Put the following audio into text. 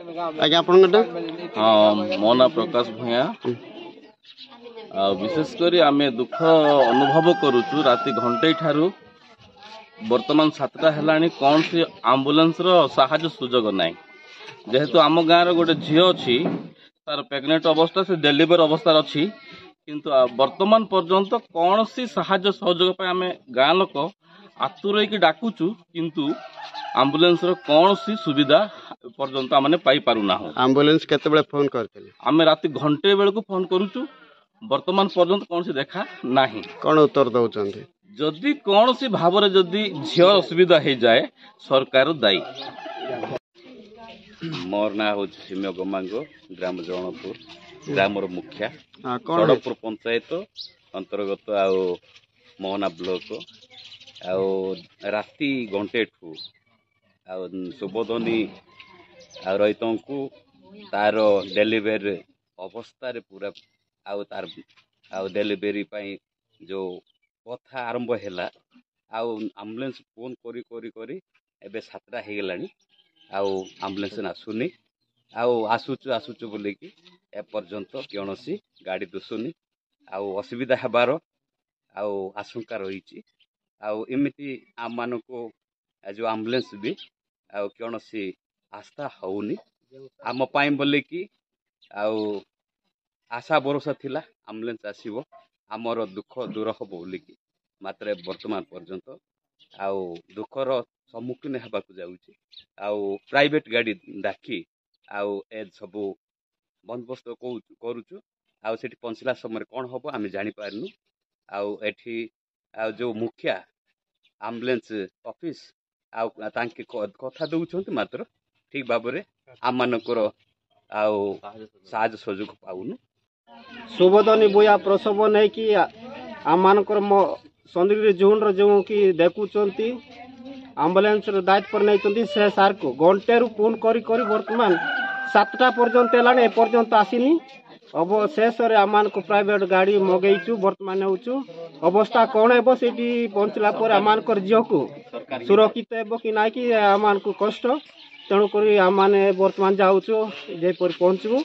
आज्ञा आपन हाँ मो ना प्रकाश भूया विशेषकर आम दुख अनुभव करुचु राति घंटे ठारू वर्तमान 7टा है कौन सी आम्बुलांस साहाय्य सुजोग ना जेहेतु आम गाँव गोटे झी अच्छी तार प्रेग्नेंट अवस्था से डेलीवर अवस्था अच्छी किंतु वर्तमान पर्यंत कौन सी साहाय्य सहयोग आम गाँ लोक आतुर डाकुचु किंतु आम्बुलांस कौन सी सुविधा पर्यंत आम पाई पारुना आम्बुलांस केते फोन करते आम राति घंटे बेलू फोन करुचु वर्तमान पर्यंत कौन सी देखा नहीं कौन उत्तर दौरान जदि कौन सी भाव जदि झील असुविधा हो जाए सरकार दायी। मोर ना हूँ सिम्य गमांग ग्राम जनपुर ग्रामर मुखिया सड़कपुर पंचायत अंतर्गत आउ मोहना ब्लॉक आउ राति घंटे ठू आउ सुबोधनी आ रईत को तार डेलीवरी अवस्था पूरा आउ तार आउ डेलीवरी जो कथा आरंभ है आउ एम्बुलेंस फोन करी करी करी एबे 7टा हो गलानी आउ एम्बुलेंस आसुनी आउ आसुचु आसुचु बोलिकी एपर्यंत कौन सी गाड़ी दुसुनी आउ असुविधा हेबार आउ आशंका रही आउ एमती आम मान को जो एम्बुलेंस भी आउ कौन सी आस्था होनी आम पाई बोलिकी आउ आशा भरोसा थिला एम्बुलेंस आसीबो आमर दुख दूर हम बोलिकी मात्र वर्तमान पर्यंत आउ दुखर सम्मुखीन होगाकू जाऊँगी आउ प्राइवेट गाड़ी डाकी आउ ए सबू बंदोबस्त करुचु आउ सेठी पहुँचला समय कौन हम आम जापारनु आउ एठी आउ जो मुखिया एम्बुलेंस ऑफिस आउ तांके कथा दउछंत मात्र ठीक भाव में आम मानकर आउ साज सहयोग पाउनु। सुबोधनी बुया प्रसव नहीं कि आम मानकर संदीप जोन जो कि देखुंती आम्बुलांस दायित्व नहीं से सार को घंटे फोन करी करी वर्तमान 7टा पर्यंत है एपर्यंत आसीनी अब शेष आम को प्राइवेट गाड़ी मगेचु वर्तमान होचु अवस्था कौन है पहुँचला आम झील को सुरक्षित है कि ना कि आम को कष्ट तेणुक आम वर्तमान जाऊँ जेपर पहुँचू